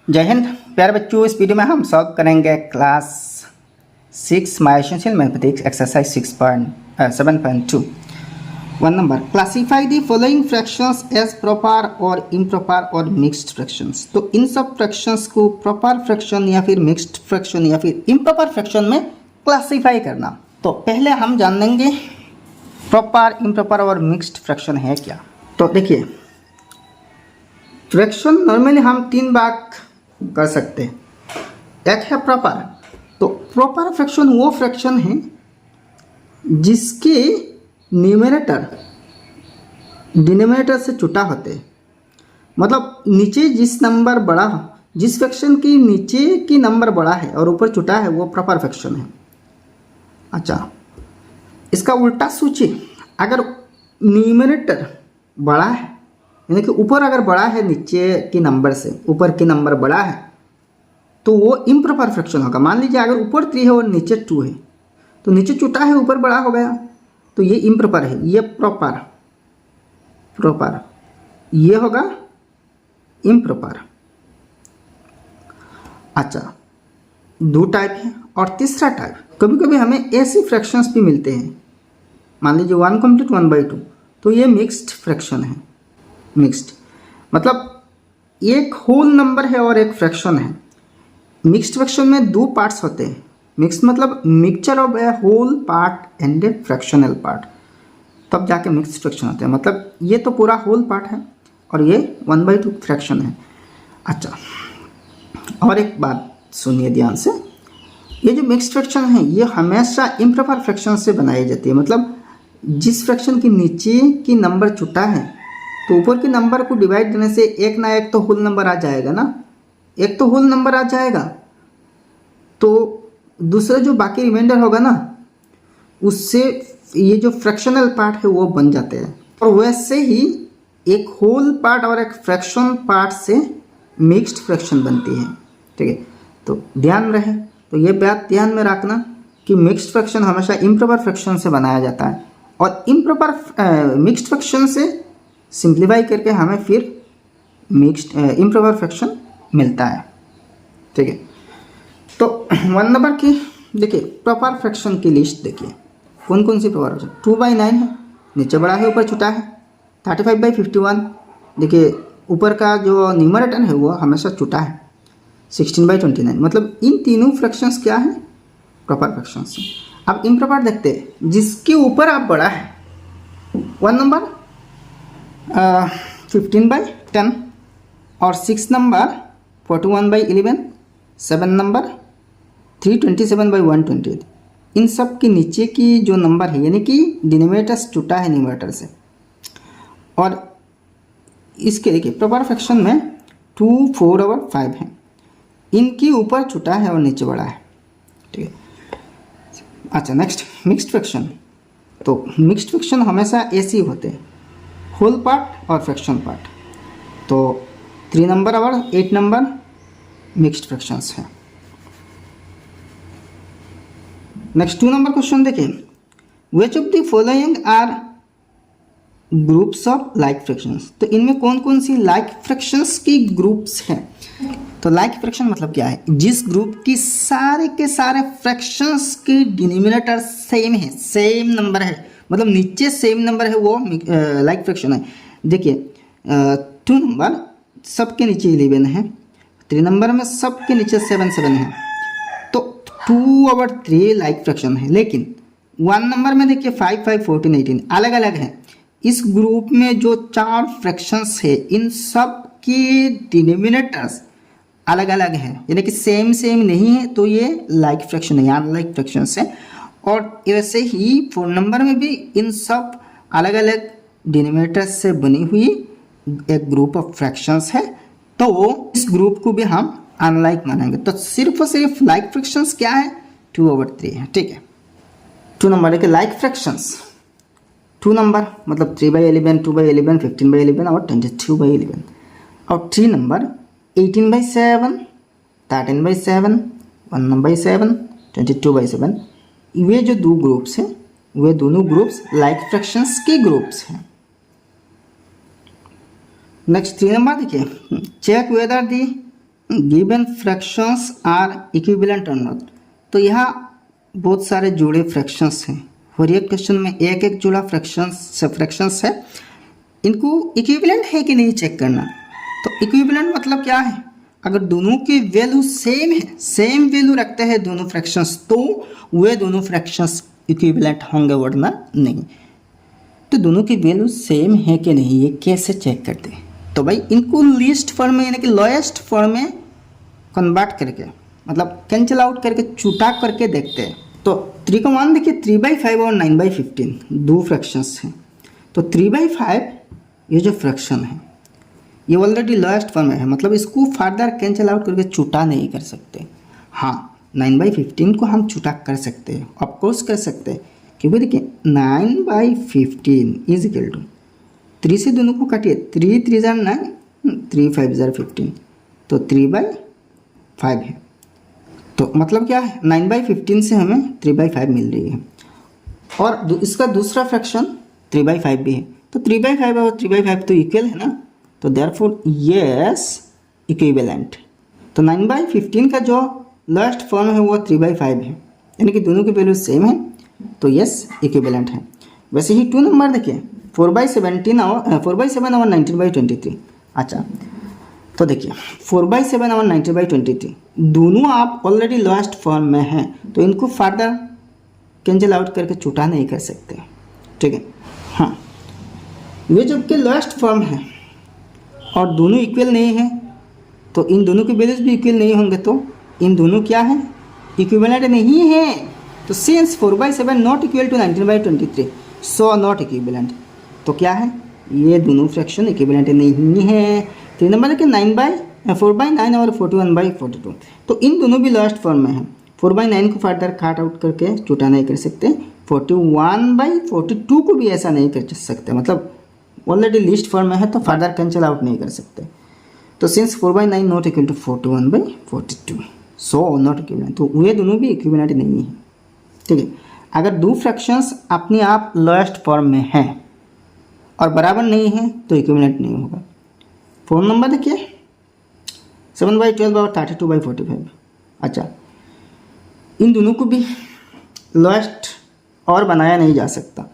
जय हिंद प्यारे बच्चों। इस वीडियो में हम सॉल्व करेंगे class 6 my essential mathematics exercise 7.2। 1 number, classify the following fractions as proper और इम्प्रॉपर और मिक्स्ड फ्रैक्शंस। तो इन सब फ्रैक्शंस को प्रॉपर फ्रैक्शन या फिर मिक्स्ड फ्रैक्शन या फिर इम्प्रॉपर फ्रैक्शन में क्लासीफाई करना। तो पहले हम जान लेंगे प्रॉपर, इम्प्रॉपर और मिक्स्ड फ्रैक्शन है क्या। तो देखिए, फ्रैक्शन नॉर्मली हम 3 भाग कर सकते हैं। एक है प्रॉपर। तो प्रॉपर फ्रैक्शन वो फ्रैक्शन है जिसके न्यूमरेटर डिनोमिनेटर से छोटा होते हैं। मतलब नीचे जिस नंबर बड़ा हो, जिस फ्रैक्शन की नीचे की नंबर बड़ा है और ऊपर छोटा है, वो प्रॉपर फ्रैक्शन है। अच्छा, इसका उल्टा सोचिए, अगर न्यूमरेटर बड़ा है यानी कि ऊपर अगर बड़ा है नीचे की नंबर से, ऊपर की नंबर बड़ा है, तो वो इम्प्रॉपर फ्रैक्शन होगा। मान लीजिए अगर ऊपर 3 है और नीचे 2 है, तो नीचे छोटा है ऊपर बड़ा हो गया, तो ये इम्प्रॉपर है। ये प्रॉपर ये होगा इम्प्रॉपर। अच्छा, 2 टाइप है। और तीसरा टाइप, कभी कभी हमें ऐसी फ्रैक्शंस भी मिलते हैं, मान लीजिए 1 कंप्लीट 1/2, तो ये मिक्स्ड फ्रैक्शन है। मिक्स्ड मतलब एक होल नंबर है और एक फ्रैक्शन है। मिक्स्ड फ्रैक्शन में 2 पार्ट्स होते हैं। मिक्स्ड मतलब mixture of a whole part and a fractional part, तब जाके मिक्स्ड फ्रैक्शन होते हैं। मतलब ये तो पूरा होल पार्ट है और ये 1/2 फ्रैक्शन है। अच्छा, और एक बात सुनिए ध्यान से, ये जो मिक्स्ड फ्रैक्शन है ये हमेशा इम्प्रॉपर फ्रैक्शन से बनाई जाती है। मतलब जिस फ्रैक्शन के नीचे की नंबर छोटा है, तो ऊपर के नंबर को डिवाइड करने से एक ना एक तो होल नंबर आ जाएगा ना, एक तो होल नंबर आ जाएगा, तो दूसरा जो बाकी रिमाइंडर होगा ना, उससे ये जो फ्रैक्शनल पार्ट है वो बन जाते हैं। और वैसे ही एक होल पार्ट और एक फ्रैक्शन पार्ट से मिक्स्ड फ्रैक्शन बनती है। ठीक है, तो ध्यान रहे, तो ये बात ध्यान में रखना कि मिक्स्ड फ्रैक्शन हमेशा इम्प्रॉपर फ्रैक्शन से बनाया जाता है, और इम्प्रॉपर मिक्स्ड फ्रैक्शन से सिंप्लीफाई करके हमें फिर मिक्स्ड इम्प्रॉपर फ्रैक्शन मिलता है। ठीक है, तो 1 नंबर की देखिए प्रॉपर फ्रैक्शन की लिस्ट देखिए कौन कौन सी प्रॉपर फ्रैक्शन। 2/9 है, नीचे बड़ा है ऊपर छोटा है। 35/51, देखिए ऊपर का जो न्यूमरेटर है वो हमेशा छोटा है। 16/29, मतलब इन तीनों फ्रैक्शंस क्या है, प्रॉपर फ्रैक्शंस। अब इम्प्रॉपर देखते हैं, जिसके ऊपर आप बड़ा है। 1 नंबर 15/10 और 6 नंबर 41/11, 7 नंबर 327/128। इन सब के नीचे की जो नंबर है यानी कि डिनोमिनेटर छोटा है न्यूमरेटर से। और इसके देखिए प्रॉपर फ्रैक्शन में 2, 4 और 5 है, इनके ऊपर छोटा है और नीचे बड़ा है। ठीक है, अच्छा नेक्स्ट मिक्स्ड फ्रैक्शन। तो मिक्स्ड फ्रैक्शन हमेशा ऐसे ही होते हैं, होल पार्ट और फ्रैक्शन पार्ट। तो 3 नंबर और 8 नंबर मिक्स्ड फ्रैक्शंस हैं। नेक्स्ट 2 नंबर क्वेश्चन देखिए, which of the following are groups of like fractions. तो इनमें कौन कौन सी लाइक फ्रैक्शंस की ग्रुप्स हैं। तो लाइक फ्रैक्शन मतलब क्या है, जिस ग्रुप की सारे के सारे फ्रैक्शंस के डिनोमिनेटर सेम है, सेम नंबर है, मतलब नीचे सेम नंबर है, वो लाइक फ्रैक्शन है। देखिए 2 नंबर सबके नीचे 11 है, 3 नंबर में सबके नीचे 7 है, तो 2 और 3 लाइक फ्रैक्शन है। लेकिन 1 नंबर में देखिए 5, 5, 14, 18 अलग अलग है। इस ग्रुप में जो 4 फ्रैक्शंस है, इन सब के डिनोमिनेटर्स अलग अलग है, यानी कि सेम नहीं है, तो ये लाइक फ्रैक्शन है, अनलाइक फ्रैक्शन है। और वैसे ही 4 नंबर में भी इन सब अलग अलग डिनोमिनेटर्स से बनी हुई एक ग्रुप ऑफ फ्रैक्शंस है, तो इस ग्रुप को भी हम अनलाइक मानेंगे। तो सिर्फ और सिर्फ लाइक फ्रैक्शंस क्या है, 2/3 है। ठीक है, 2 नंबर है कि लाइक फ्रैक्शंस 2 नंबर मतलब 3/11, 2/11, 15/11 और 22/11। और 3 नंबर 18/7, 13/7, 1/7, 22/7। वे जो 2 ग्रुप्स हैं, वे दोनों ग्रुप्स लाइक फ्रैक्शंस के ग्रुप्स हैं। नेक्स्ट 3 नंबर देखिए, check whether the given fractions are equivalent और नॉट। तो यहाँ बहुत सारे जुड़े फ्रैक्शंस हैं और ये क्वेश्चन में एक एक जुड़ा फ्रैक्शंस है, इनको इक्विवेलेंट है कि नहीं चेक करना। तो इक्विवेलेंट मतलब क्या है, अगर दोनों की वैल्यू सेम है, सेम वैल्यू रखते हैं दोनों फ्रैक्शंस, तो वे दोनों फ्रैक्शंस इक्विवेलेंट होंगे वरना नहीं। तो दोनों की वैल्यू सेम है कि नहीं ये कैसे चेक करते हैं, तो भाई इनको लीस्ट फॉर्म में यानी कि लोएस्ट फॉर्म में कन्वर्ट करके, मतलब कैंसिल आउट करके, छुटा करके देखते हैं। तो 3 का मान देखिए, 3/5 और 9/15 दो फ्रैक्शंस हैं। तो 3/5 ये जो फ्रैक्शन है ये ऑलरेडी लोएस्ट फॉर्म में है, मतलब इसको फर्दर कैंसिल आउट करके छुटा नहीं कर सकते। हाँ, 9/15 को हम छुटा कर सकते हैं, ऑफकोर्स कर सकते हैं, क्योंकि देखिए 9/15 इज इक्वल टू 3 से दोनों को काटिए, 3 3 जार 9, 3 5 जार 15, तो 3/5 है। तो मतलब क्या है, 9/15 से हमें 3/5 मिल रही है। और इसका दूसरा फ्रैक्शन 3/5 भी है, तो 3/5 और 3/5 तो इक्वल है ना, तो देयरफॉर यस इक्विवेलेंट। तो 9/15 का जो लास्ट फॉर्म है वो 3/5 है, यानी कि दोनों की वैल्यू सेम है, तो यस इक्विवेलेंट है। वैसे ही 2 नंबर देखिए, 4/7 और 19/23। अच्छा, तो देखिए 4/7 और 19/23 दोनों आप ऑलरेडी लास्ट फॉर्म में हैं, तो इनको फर्दर कैंसिल आउट करके छुटा नहीं कर सकते, ठीक है। हाँ, ये जबकि लास्ट फॉर्म है और दोनों इक्वल नहीं है, तो इन दोनों के वैल्यूज भी इक्वल नहीं होंगे, तो इन दोनों क्या है, इक्विवेलेंट नहीं है। तो since 4/7 not equal to 19/23 so not equivalent, तो क्या है, ये दोनों फ्रैक्शन इक्विवेलेंट नहीं है। 3 नंबर है 4/9 और 41/42, तो इन दोनों भी लास्ट फॉर्म में है। 4/9 को फर्दर काट आउट करके छुटा नहीं कर सकते, 41/42 को भी ऐसा नहीं कर सकते, मतलब ऑलरेडी लिस्ट फॉर्म में है, तो फर्दर कैंसिल आउट नहीं कर सकते। तो since 4/9 not equal to 41/42 so not equivalent, तो वे दोनों भी इक्विवेलेंट नहीं है, ठीक है। अगर दो फ्रैक्शंस अपने आप लोएस्ट फॉर्म में हैं और बराबर नहीं है तो इक्विवेलेंट नहीं होगा। 4 नंबर देखिए, 7/12 और 32/45। अच्छा, इन दोनों को भी लोएस्ट और बनाया नहीं जा सकता।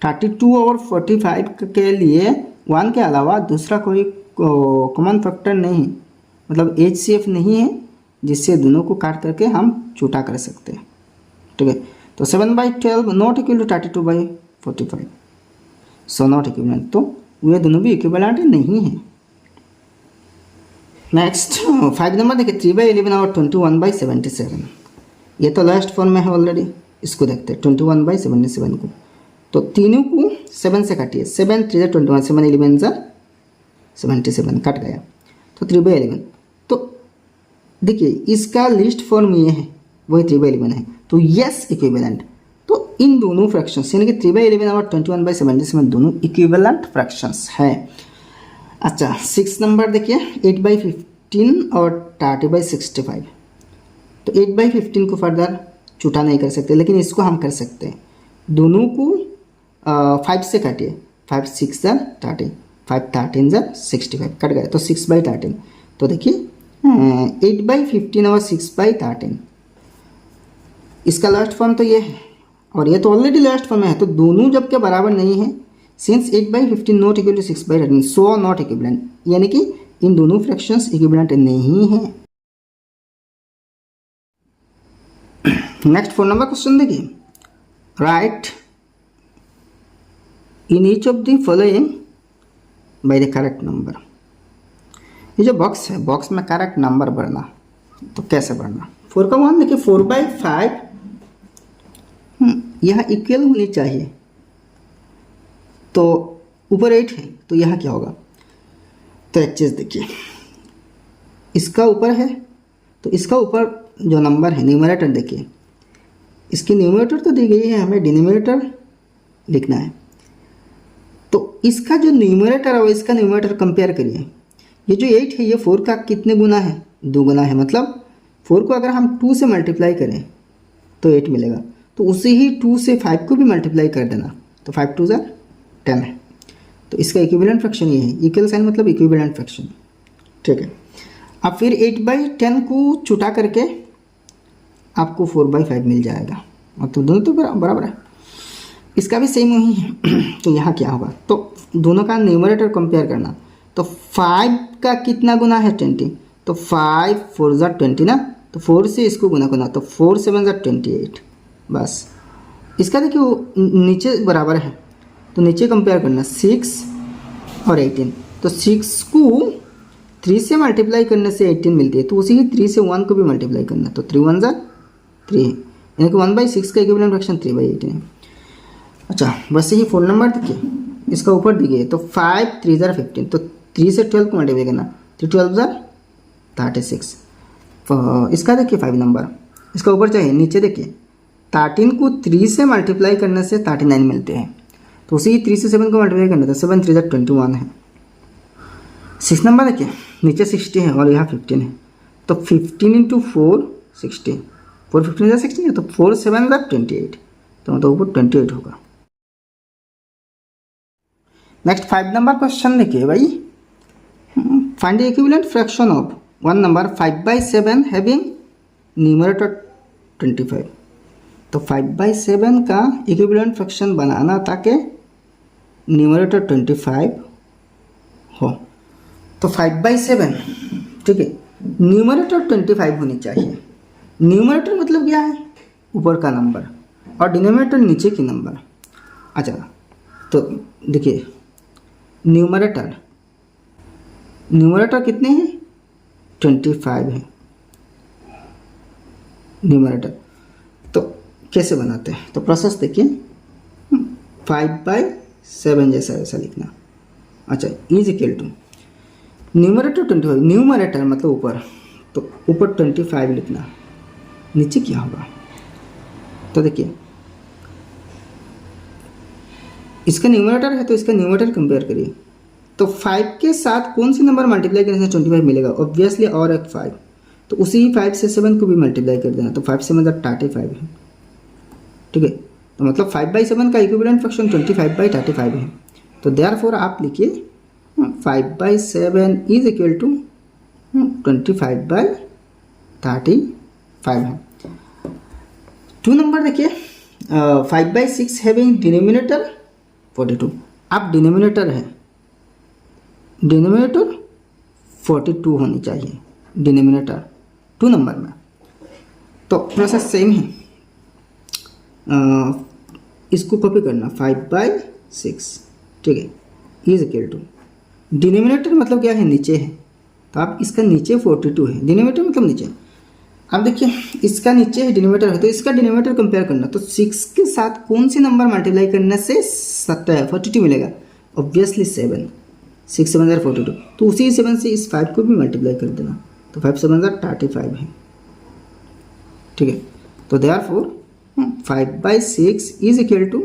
32 और 45 के लिए 1 के अलावा दूसरा कोई कॉमन फैक्टर नहीं, मतलब HCF नहीं है जिससे दोनों को काट करके हम छुटा कर सकते हैं, ठीक है। तो 7/12 not equal to 32/45 so not equivalent, तो वे दोनों भी इक्विवेलेंट नहीं है। नेक्स्ट 5 नंबर देखिए, 3/11 और 21/77, ये तो लास्ट फॉर्म में है ऑलरेडी, इसको देखते हैं 21/77 को। तो तीनों को 7 से काटिए, 7 3 21, 7 11 77 कट गया, तो 3/11। तो देखिए इसका लिस्ट फॉर्म ये है, वही 3/11 है, तो यस इक्विवेलेंट। तो इन दोनों फ्रैक्शंस यानी कि 3/11 और 21/77 दोनों इक्विवेलेंट फ्रैक्शंस हैं। अच्छा, 6 नंबर देखिए, 8/15 और 30/65। तो 8/15 को फर्दर छुटा नहीं कर सकते, लेकिन इसको हम कर सकते हैं, दोनों को 5 से काटिए, 5 6 जार 30, 5 13 जार 65 कट गए, तो 6/13। तो देखिए 8/15 और 6/13 इसका लास्ट फॉर्म तो ये है, और ये तो ऑलरेडी लास्ट फॉर्म में है, तो दोनों जबकि बराबर नहीं है, since 8/15 not equal to 6/13 so not equivalent, यानी कि इन दोनों फ्रैक्शंस इक्विवेलेंट नहीं है। नेक्स्ट 4 नंबर क्वेश्चन देखिए, write in each of the following by the correct number. ये जो बॉक्स है, बॉक्स में करेक्ट नंबर भरना, तो कैसे भरना। 4 का मान देखिए, 4/5 यहाँ इक्वल होनी चाहिए, तो ऊपर 8 है, तो यहाँ क्या होगा, तो एक चीज़ देखिए, इसका ऊपर है, तो इसका ऊपर जो नंबर है न्यूमरेटर देखिए, इसकी न्यूमरेटर तो दी गई है, हमें डिनोमिनेटर लिखना है। तो इसका जो न्यूमरेटर है और इसका न्यूमरेटर कंपेयर करिए, ये जो 8 है ये 4 का कितने गुना है, 2 गुना है, मतलब 4 को अगर हम 2 से मल्टीप्लाई करें तो 8 मिलेगा, तो उसे ही 2 से 5 को भी मल्टीप्लाई कर देना, तो 5 2 जार 10 है। तो इसका इक्विवेलेंट फ्रैक्शन ये है, इक्वल साइन मतलब इक्विवेलेंट फ्रैक्शन, ठीक है। अब फिर 8/10 को छुटा करके आपको 4/5 मिल जाएगा, मतलब दोनों तो बराबर है। इसका भी सेम वही है। तो यहाँ क्या होगा, तो दोनों का न्यूमरेटर कंपेयर करना, तो 5 का कितना गुना है 20, तो 5 4 ज़ा 20 ना, तो 4 से इसको गुना करना, तो 4 7 ज़ा 28। बस इसका देखिए नीचे बराबर है, तो नीचे कंपेयर करना 6 और 18, तो 6 को 3 से मल्टीप्लाई करने से 18 मिलती है, तो उसी ही 3 से 1 को भी मल्टीप्लाई करना, तो 3 1 ज़ा 3, यानी कि 1/6 का इक्विवेलेंट फ्रैक्शन 3/18 है। अच्छा बस यही 4 नंबर देखिए, इसका ऊपर दिए तो 5 3 ज़ा 15, तो 3 से 12 को मल्टीप्लाई करना, 3 12 ज़ा 36। इसका देखिए 5 नंबर, इसका ऊपर चाहिए, नीचे देखिए 13 को 3 से मल्टीप्लाई करने से 39 मिलते हैं, तो उसी 3 से 7 को मल्टीप्लाई करना, तो 7 3 ज़ा 21 है। 6 नंबर देखिए नीचे 60 है और यहाँ 15 है, तो 15 इंटू 4 60, 4 15 ज़ा 60 है, तो 4 7 ज़ा 28, तो मतलब ऊपर 28 होगा। नेक्स्ट 5 नंबर क्वेश्चन देखिए भाई, find the equivalent fraction of 1 number 5/7 having numerator 25। तो 5/7 का इक्विवेलेंट फ्रैक्शन बनाना ताकि न्यूमरेटर 25 हो, तो 5/7 ठीक है, न्यूमरेटर 25 होनी चाहिए। न्यूमरेटर मतलब क्या है, ऊपर का नंबर, और डिनोमिनेटर नीचे की नंबर। अच्छा तो देखिए न्यूमरेटर कितने हैं, 25 है न्यूमरेटर। तो कैसे बनाते हैं, तो प्रोसेस देखिए 5/7 जैसा वैसा लिखना। अच्छा is equal to numerator 25, numerator मतलब ऊपर, तो ऊपर 25 लिखना, नीचे क्या होगा, तो देखिए इसका न्यूमरेटर है तो इसका न्यूमरेटर कंपेयर करिए, तो 5 के साथ कौन से नंबर मल्टीप्लाई करने से 25 मिलेगा, ऑब्वियसली और एक 5, तो उसी 5 से 7 को भी मल्टीप्लाई कर देना, तो 5 से मतलब 35 है, ठीक है। तो मतलब 5/7 का इक्विवेलेंट फ्रैक्शन 25/35 है, तो देयरफॉर आप लिखिए 5/7 इज इक्वल टू 25/35 है। 2 नंबर देखिए 5/6 हैविंग डिनोमिनेटर 42। अब डिनोमिनेटर है, डिनोमिनेटर 42 होनी चाहिए डिनोमिनेटर 2 नंबर में, तो प्रोसेस सेम है। इसको कॉपी करना 5/6 ठीक है, इज इक्वल टू डिनोमिनेटर मतलब क्या है, नीचे है, तो आप इसका नीचे 42 है, डिनोमिनेटर मतलब नीचे। अब देखिए इसका नीचे है डिनोमिनेटर है, तो इसका डिनोमिनेटर कंपेयर करना, तो 6 के साथ कौन सी नंबर मल्टीप्लाई करने से 42 मिलेगा, ऑब्वियसली 7, 6 7 ज़ा 42, तो उसी 7 से इस 5 को भी मल्टीप्लाई कर देना, तो 5 7 ज़ा 35 है, ठीक है। तो देयरफॉर 5/6 इज इक्वल टू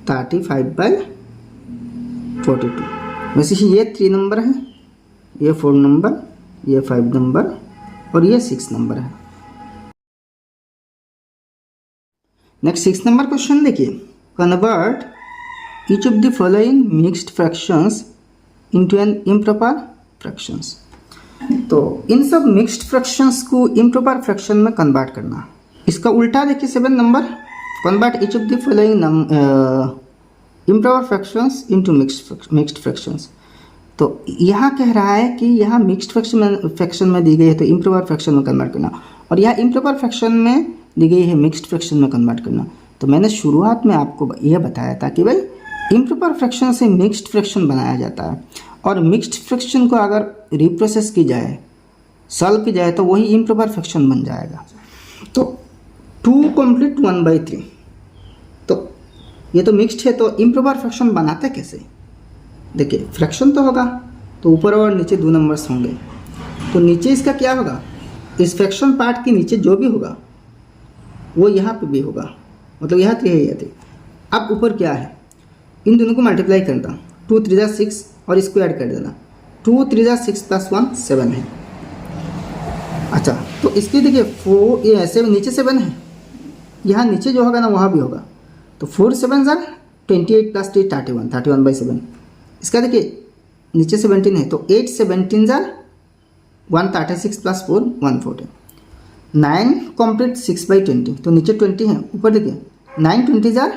35/42। वैसे ही ये 3 नंबर है, ये 4 नंबर, ये 5 नंबर और ये 6 नंबर है। नेक्स्ट 6 नंबर क्वेश्चन देखिए, convert each of the following mixed fractions into an improper fractions. तो इन सब मिक्स्ड फ्रैक्शंस को इम्प्रॉपर फ्रैक्शन में कन्वर्ट करना। इसका उल्टा देखिए 7 number, convert each of the following improper fractions into mixed fractions. तो यहाँ कह रहा है कि यहाँ मिक्स्ड फ्रैक्शन में दी गई है तो इम्प्रॉपर फ्रैक्शन में कन्वर्ट करना, और यहाँ इम्प्रॉपर फ्रैक्शन में दी गई है मिक्स्ड फ्रैक्शन में कन्वर्ट करना। तो मैंने शुरुआत में आपको यह बताया था कि भाई इम्प्रॉपर फ्रैक्शन से मिक्स्ड फ्रैक्शन बनाया जाता है, और मिक्स्ड फ्रैक्शन को अगर रिप्रोसेस की जाए, सॉल्व की जाए, तो वही इम्प्रॉपर फ्रैक्शन बन जाएगा। तो 2 कंप्लीट 1/3, तो ये तो मिक्स्ड है, तो इम्प्रॉपर फ्रैक्शन बनाते कैसे, देखिए फ्रैक्शन तो होगा तो ऊपर और नीचे 2 नंबर्स होंगे, तो नीचे इसका क्या होगा, इस फ्रैक्शन पार्ट के नीचे जो भी होगा वो यहाँ पे भी होगा, मतलब यहाँ 3 है यहाँ 3। अब ऊपर क्या है, इन दोनों को मल्टीप्लाई करना, 2 3 ज़ा 6 और इसको ऐड कर देना, 2 3 ज़ा 6 + 1 7 है। अच्छा तो इसकी देखिए 4 ये 7 नीचे 7 है, यहाँ नीचे जो होगा ना वहाँ भी होगा, तो 4 7 ज़ा 28 + 3 31, 31/7। इसका देखिए नीचे 17 है, तो 8 17 ज़ा 136 प्लस 4 140। 9 कंप्लीट 6/20, तो नीचे 20 है, ऊपर देखिए 9 20 जार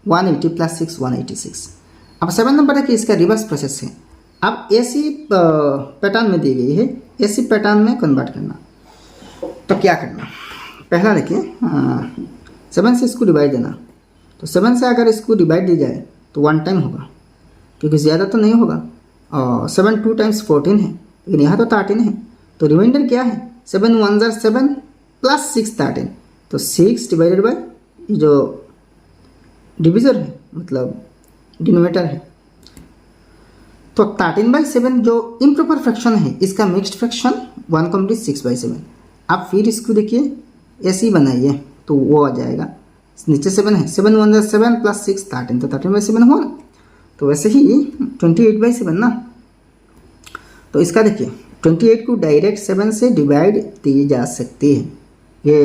180 प्लस 6 186। अब 7 नंबर देखिए, इसका रिवर्स प्रोसेस है। अब ऐसी पैटर्न में दी गई है, ऐसी पैटर्न में कन्वर्ट करना, तो क्या करना, पहला देखिए 7 से इसको डिवाइड देना, तो 7 से अगर इसको डिवाइड दी जाए तो 1 टाइम होगा, क्योंकि ज़्यादा तो नहीं होगा, और 7 2 टाइम्स 14 है, लेकिन यहाँ तो 13 है, तो रिमाइंडर क्या है, 7 1 जार 7 प्लस 6 13, तो 6 डिवाइडेड बाई जो डिविजर है, मतलब डिनोमिनेटर है, तो 13/7 जो इम्प्रॉपर फ्रैक्शन है, इसका मिक्स्ड फ्रैक्शन 1 कंप्लीट 6/7। आप फिर इसको देखिए ऐसे ही बनाइए, तो वो आ जाएगा, नीचे 7 है, 7 1 जार 7 प्लस 6 13, तो 13/7 हुआ ना। तो वैसे ही 28/7 ना, तो इसका देखिए 28 को डायरेक्ट 7 से डिवाइड दिए जा सकते हैं, ये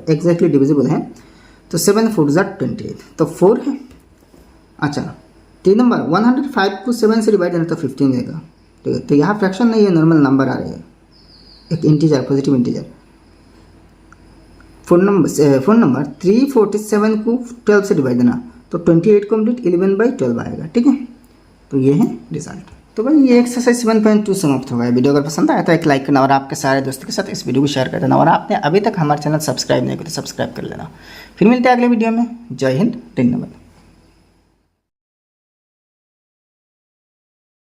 एग्जैक्टली डिविजिबल है, तो 7 4 जार 28, तो 4 है। अच्छा 3 नंबर 105 को 7 से डिवाइड करना तो 15 मिलेगा, ठीक है, तो यहाँ फ्रैक्शन नहीं है, नॉर्मल नंबर आ रहे हैं, एक इंटीजर, पॉजिटिव इंटीजर। 4 नंबर 347 को 12 से डिवाइड देना, तो 28 कंप्लीट 11/12 आएगा, ठीक है, तो ये है रिजल्ट। तो भाई ये एक्सरसाइज 7.2 समाप्त हो गया। वीडियो अगर पसंद आया तो एक लाइक करना और आपके सारे दोस्तों के साथ इस वीडियो को शेयर कर देना, और आपने अभी तक हमारे चैनल सब्सक्राइब नहीं किया तो सब्सक्राइब कर लेना। फिर मिलते हैं अगले वीडियो में। जय हिंद, धन्यवाद।